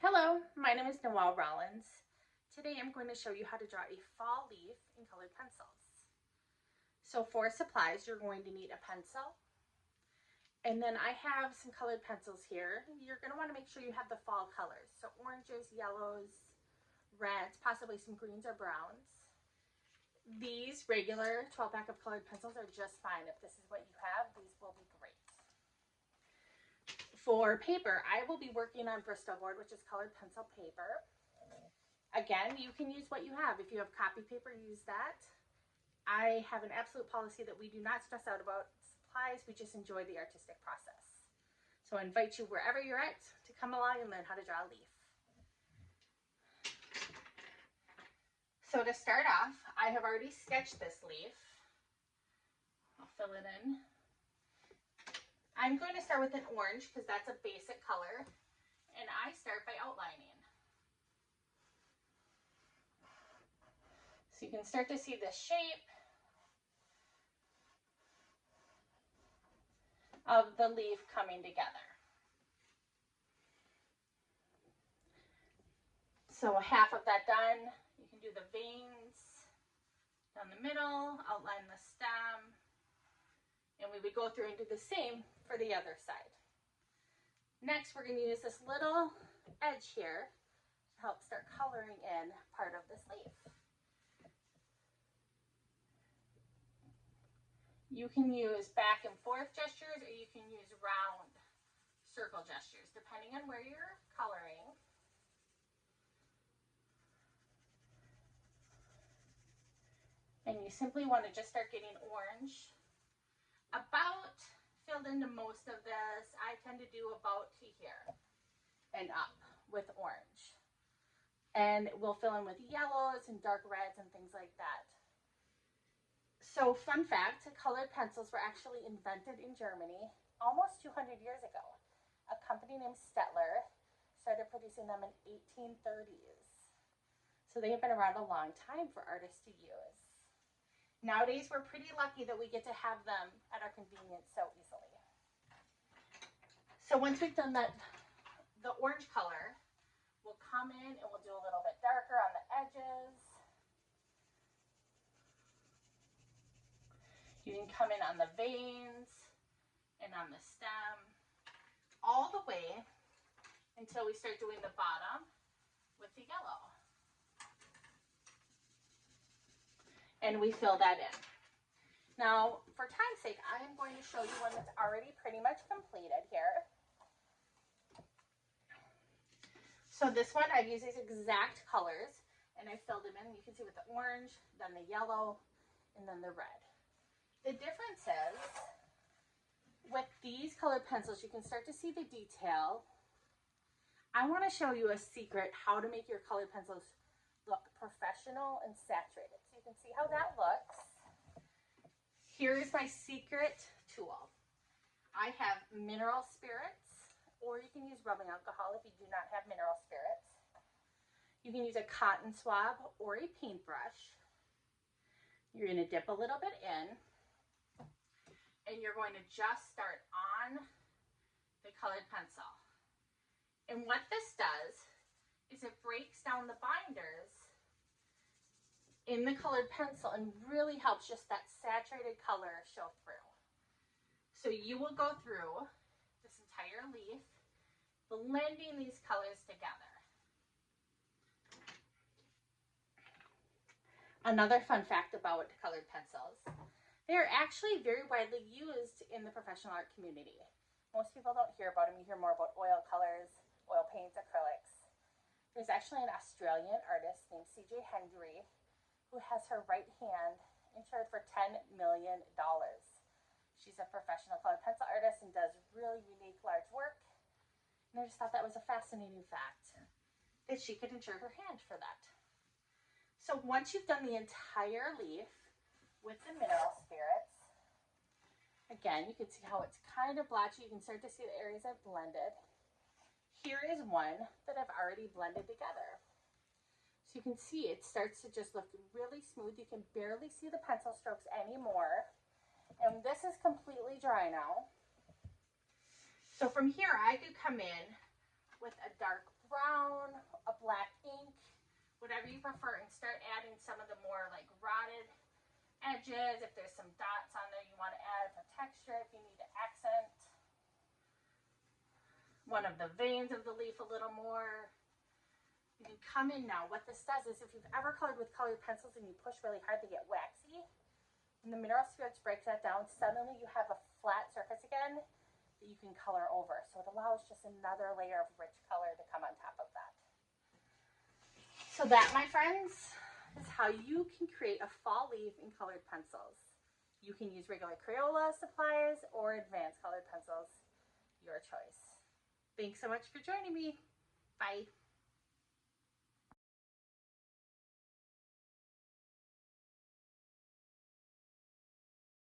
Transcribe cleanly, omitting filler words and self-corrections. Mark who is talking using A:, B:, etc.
A: Hello, my name is Noelle Rollins. Today I'm going to show you how to draw a fall leaf in colored pencils. So for supplies, you're going to need a pencil. And then I have some colored pencils here. You're going to want to make sure you have the fall colors. So oranges, yellows, reds, possibly some greens or browns. These regular 12-pack of colored pencils are just fine. If this is what you have, these will be great. For paper, I will be working on Bristol board, which is colored pencil paper. Again, you can use what you have. If you have copy paper, use that. I have an absolute policy that we do not stress out about supplies. We just enjoy the artistic process. So I invite you wherever you're at to come along and learn how to draw a leaf. So to start off, I have already sketched this leaf. I'll fill it in. I'm going to start with an orange because that's a basic color, and I start by outlining. So you can start to see the shape of the leaf coming together. So half of that done, you can do the veins down the middle, outline the stem, and we would go through and do the same for the other side. Next, we're going to use this little edge here to help start coloring in part of this leaf. You can use back and forth gestures, or you can use round circle gestures, depending on where you're coloring. And you simply want to just start getting orange. About filled into most of this. I tend to do about to here and up with orange. And we'll fill in with yellows and dark reds and things like that. So fun fact, colored pencils were actually invented in Germany almost 200 years ago. A company named Stettler started producing them in 1830s. So they have been around a long time for artists to use. Nowadays, we're pretty lucky that we get to have them at our convenience so easily. So once we've done that, the orange color, we'll come in and we'll do a little bit darker on the edges. You can come in on the veins and on the stem, all the way until we start doing the bottom with the yellow. And we fill that in. Now, for time's sake, I am going to show you one that's already pretty much completed here. So this one, I've used these exact colors, and I filled them in. You can see with the orange, then the yellow, and then the red. The difference is, with these colored pencils, you can start to see the detail. I want to show you a secret how to make your colored pencils look professional and saturated. So you can see how that looks. Here is my secret tool. I have mineral spirits, or you can use rubbing alcohol if you do not have mineral spirits. You can use a cotton swab or a paintbrush. You're going to dip a little bit in, and you're going to just start on the colored pencil. And what this does is it breaks down the binders in the colored pencil and really helps just that saturated color show through. So you will go through this entire leaf, blending these colors together. Another fun fact about colored pencils, they are actually very widely used in the professional art community. Most people don't hear about them. You hear more about oil colors, oil paints, acrylics. There's actually an Australian artist named C.J. Hendry who has her right hand insured for $10 million. She's a professional colored pencil artist and does really unique large work. And I just thought that was a fascinating fact that she could insure her hand for that. So once you've done the entire leaf with the mineral spirits, again, you can see how it's kind of blotchy. You can start to see the areas I've blended. Here is one that I've already blended together. So you can see it starts to just look really smooth. You can barely see the pencil strokes anymore. And this is completely dry now. So from here, I could come in with a dark brown, a black ink, whatever you prefer, and start adding some of the more like rotted edges. If there's some dots on there you want to add for texture, if you need to accent one of the veins of the leaf a little more. You can come in now. What this does is if you've ever colored with colored pencils and you push really hard, they get waxy. When the mineral spirits break that down, suddenly you have a flat surface again that you can color over. So it allows just another layer of rich color to come on top of that. So that, my friends, is how you can create a fall leaf in colored pencils. You can use regular Crayola supplies or advanced colored pencils, your choice. Thanks so much for joining me. Bye.